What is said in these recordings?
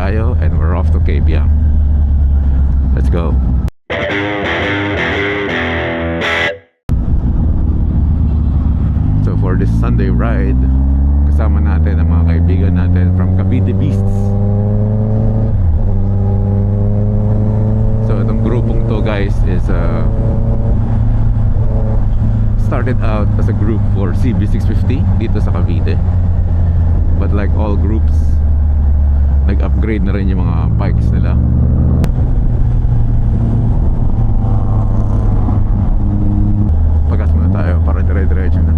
tayo and we're off to Cabiang. Let's go. So for this Sunday ride, kasama natin ang mga kaibigan natin from Cavite Beasts. So itong grupong to guys is started out as a group for CB650 dito sa Cavite. But like all groups, nag-upgrade na rin yung mga bikes nila. Pagas muna tayo para dire-diretso na.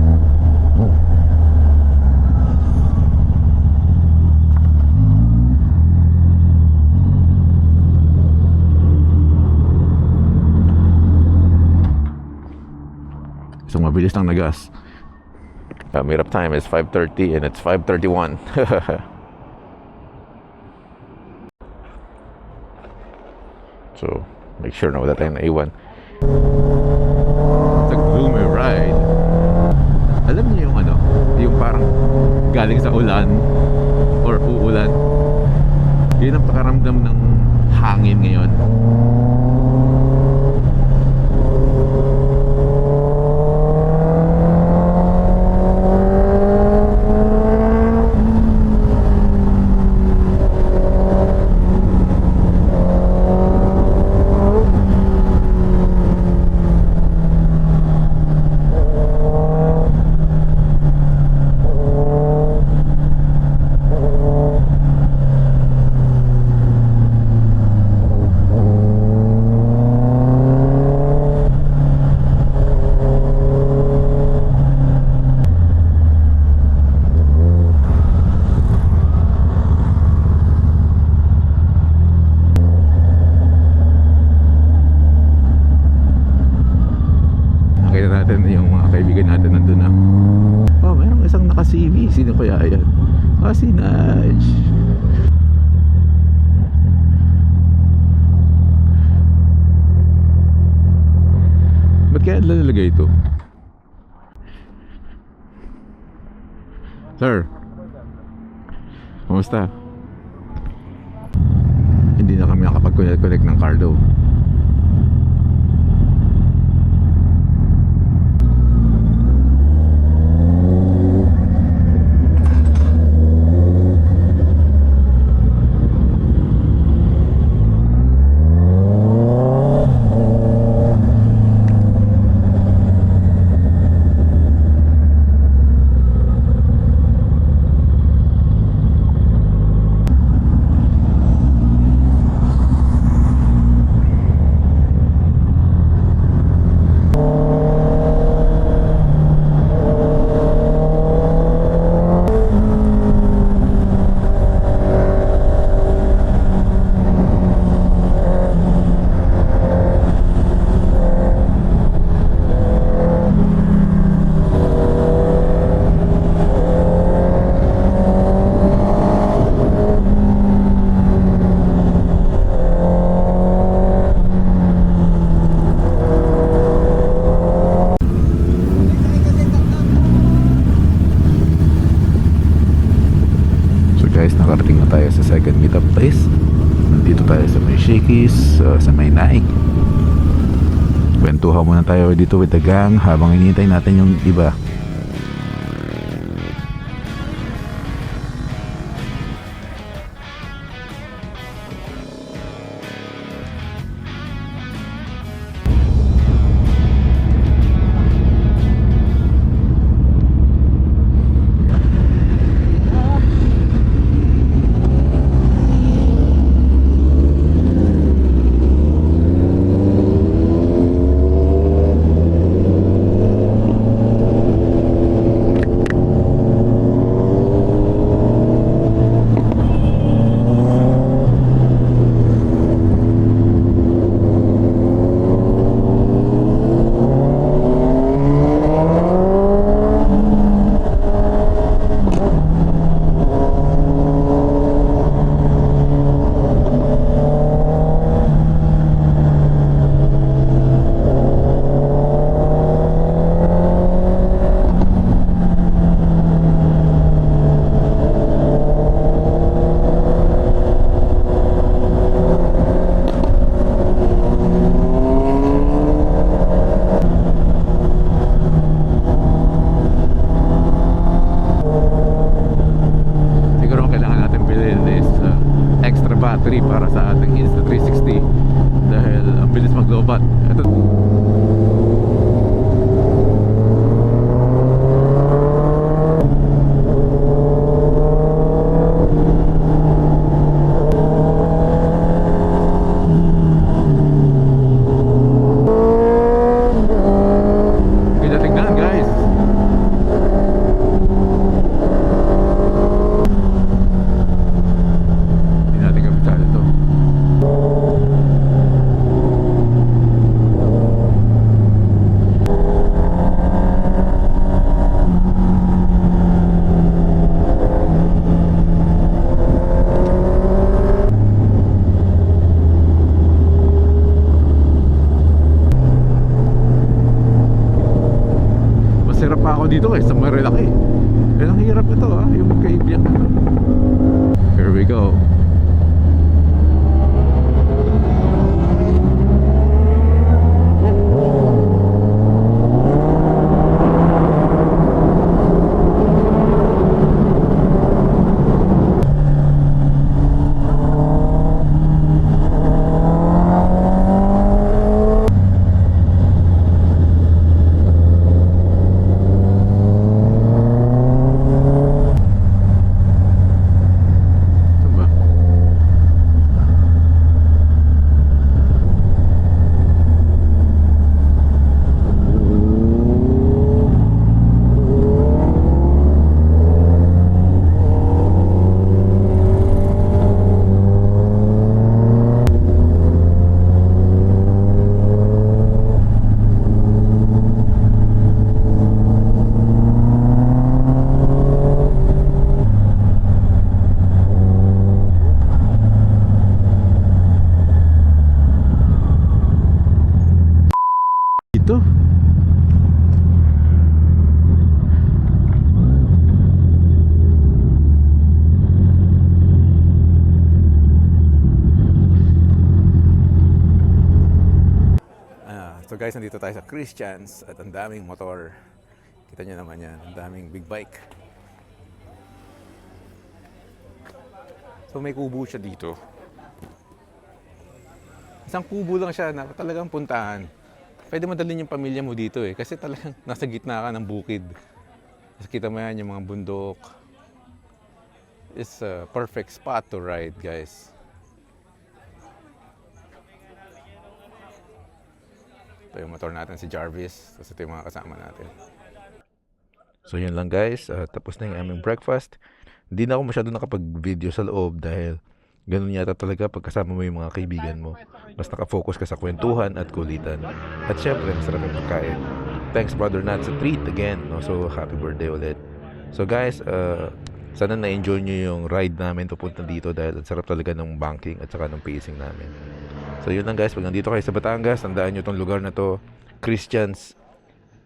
So mabilis lang na gas. Meetup time is 5:30 and it's 5:31. So make sure na wala tayong naiwan. It's a gloomy ride. Alam niyo yung ano, yung parang galing sa ulan or uulan. Yun ang pakaramdam ng hangin ngayon. Yung mga kaibigan natin nandun na. Oh, mayroong isang naka-CV. Sino kaya yan? Ah, si Naj. Ba't kaya lalagay ito? Sir, kumusta? Hindi na kami nakapag-connect ng Cardo. Nakarating na tayo sa second meetup place. Nandito tayo sa may Shakey's, sa may Nike. Kwentuhan muna tayo dito with the gang habang hinihintay natin yung iba. battery para sa ating Insta360 dahil ang bilis mag-lobat. Ito. Kita tingnan guys. Hindi natin kapital ito. Masirap pa ako dito sa Marilaki. Yan ang hirap ito yung magkaibiyang ito. Here we go. Ito. So guys, nandito tayo sa Christians at ang daming motor. Kita nyo naman yan, ang daming big bike. So may kubo siya dito. Isang kubo lang siya na talagang puntahan. Pwede madalhin yung pamilya mo dito kasi talagang nasa gitna ka ng bukid. Kasi kita mo yan yung mga bundok. It's a perfect spot to ride, guys. Ito yung motor natin si Jarvis. Tapos ito yung mga kasama natin. So yun lang guys, tapos na yung aming breakfast. Hindi na ako masyado nakapag-video sa loob dahil ganun yata talaga pagkasama mo yung mga kaibigan mo. Mas nakafocus ka sa kwentuhan at kulitan. At syempre, masarap yung pagkain. Thanks Brother Nat sa treat again. No? So happy birthday ulit. So guys, sana na-enjoy nyo yung ride namin papunta dito dahil ang sarap talaga ng banking at saka ng pacing namin. So yun lang guys, pag nandito kayo sa Batangas, tandaan nyo tong lugar na to, Christians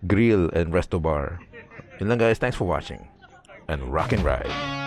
Grill and Resto Bar. Yun lang guys, thanks for watching. And rock and ride.